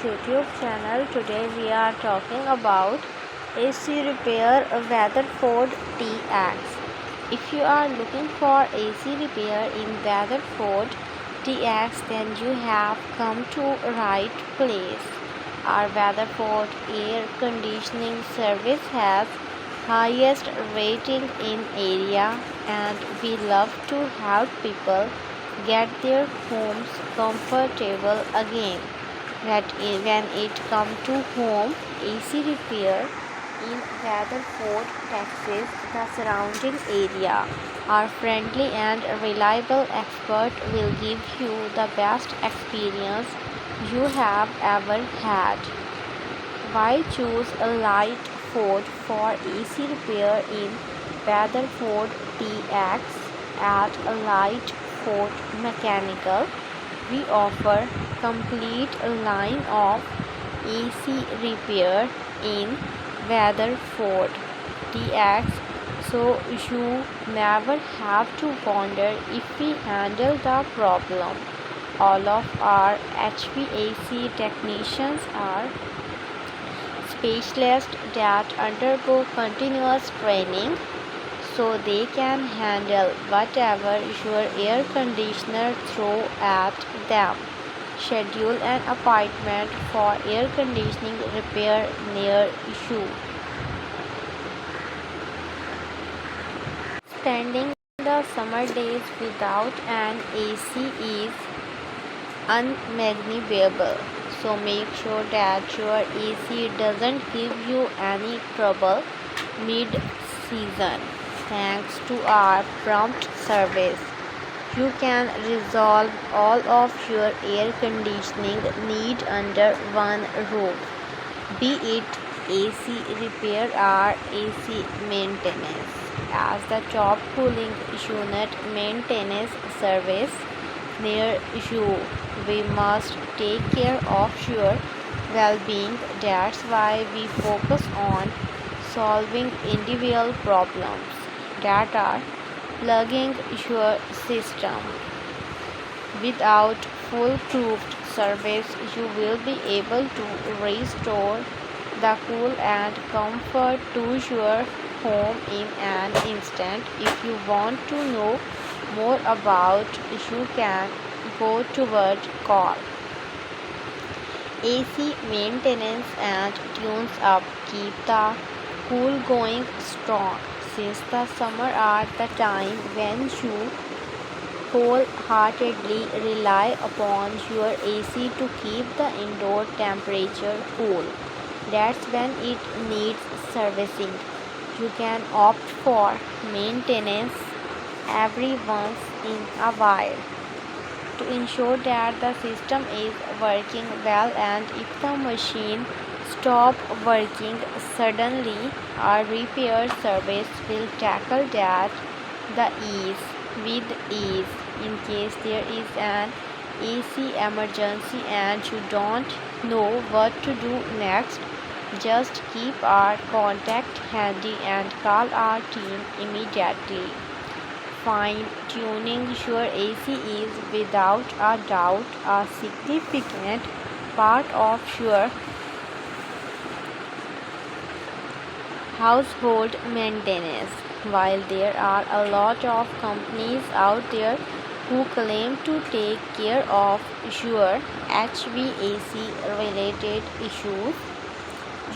YouTube channel. Today we are talking about AC repair Weatherford TX. If you are looking for AC repair in Weatherford TX, then you have come to right place. Our Weatherford air conditioning service has highest rating in area, and we love to help people get their homes comfortable again. When it comes to home AC repair in Weatherford, Texas, the surrounding area, our friendly and reliable expert will give you the best experience you have ever had. Why choose a light Ford for AC repair in Weatherford TX? At a light Ford Mechanical, we offer complete line of AC repair in Weatherford TX, so you never have to wonder if we handle the problem. All of our HVAC technicians are specialists that undergo continuous training so they can handle whatever your air conditioner throws at them. Schedule an appointment for air conditioning repair near you. Spending the summer days without an AC is unmanageable, so make sure that your AC doesn't give you any trouble mid-season. Thanks to our prompt service, you can resolve all of your air conditioning need under one roof, be it AC repair or AC maintenance. As the top cooling unit maintenance service near you, we must take care of your well-being. That's why we focus on solving individual problems that are plugging your system. Without foolproof service, you will be able to restore the cool and comfort to your home in an instant. If you want to know more about, you can go toward call AC maintenance and tunes up. Keep the cool going strong, since the summer are the time when you wholeheartedly rely upon your AC to keep the indoor temperature cool. That's when it needs servicing. You can opt for maintenance every once in a while to ensure that the system is working well, and if the machine stop working suddenly, our repair service will tackle that with ease. In case there is an AC emergency and you don't know what to do next, just keep our contact handy and call our team immediately. Fine-tuning your AC is without a doubt a significant part of your household maintenance. While there are a lot of companies out there who claim to take care of your HVAC related issues,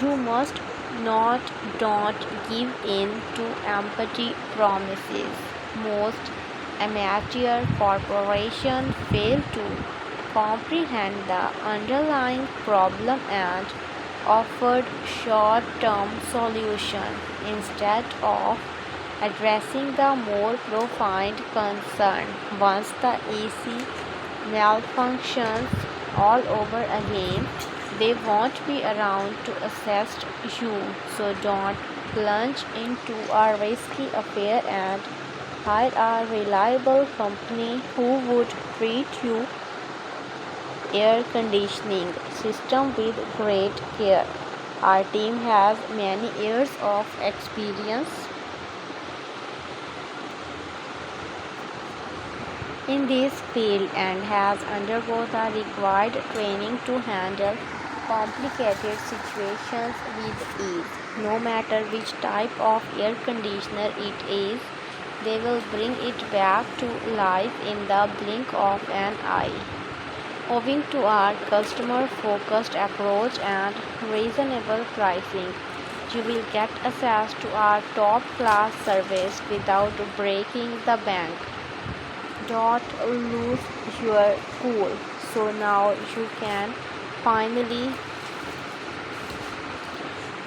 you must not don't give in to empty promises. Most amateur corporations fail to comprehend the underlying problem and offered short-term solution instead of addressing the more profound concern. Once the AC malfunctions all over again, they won't be around to assist you. So don't plunge into a risky affair and hire a reliable company who would treat your air conditioning system with great care. Our team has many years of experience in this field and has undergone the required training to handle complicated situations with ease. No matter which type of air conditioner it is, they will bring it back to life in the blink of an eye. Owing to our customer-focused approach and reasonable pricing, you will get access to our top-class service without breaking the bank. Don't lose your cool. So now you can finally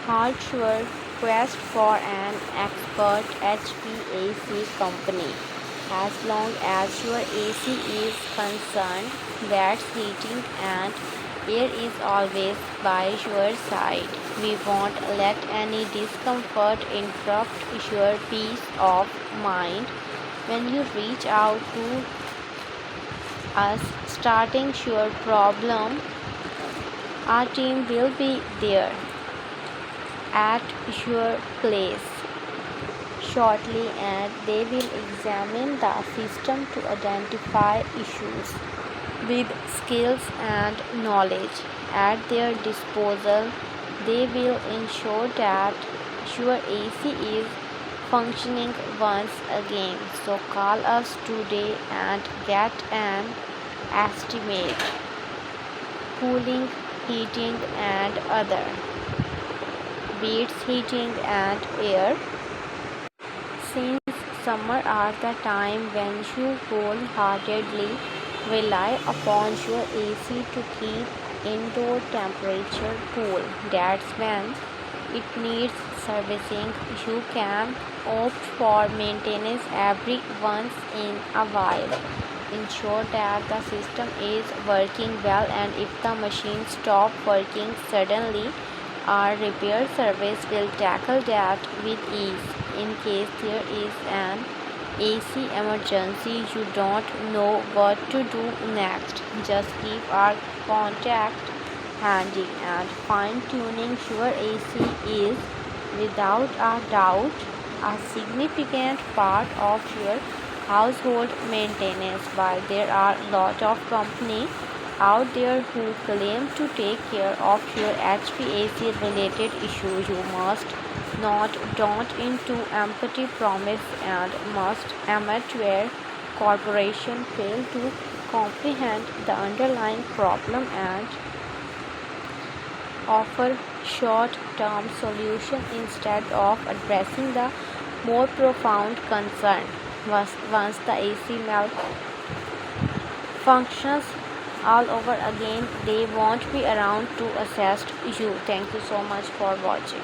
halt your quest for an expert HVAC company. As long as your AC is concerned, that's heating and air is always by your side. We won't let any discomfort interrupt your peace of mind. When you reach out to us starting your problem, our team will be there at your place shortly and they will examine the system to identify issues. With skills and knowledge at their disposal, they will ensure that your AC is functioning once again. So call us today and get an estimate. Cooling, heating and other. Beats heating and air. Since summer are the time when you wholeheartedly rely upon your AC to keep indoor temperature cool, that's when it needs servicing. You can opt for maintenance every once in a while. Ensure that the system is working well, and if the machine stops working suddenly, our repair service will tackle that with ease. In case there is an AC emergency, you don't know what to do next. Just keep our contact handy, and fine-tuning your AC is without a doubt a significant part of your household maintenance. While there are a lot of companies out there who claim to take care of your HVAC related issues, you must not don't into empty promise, and most amateur corporations fail to comprehend the underlying problem and offer short-term solutions instead of addressing the more profound concern. Once the AC malfunctions all over again, they won't be around to assist you. Thank you so much for watching.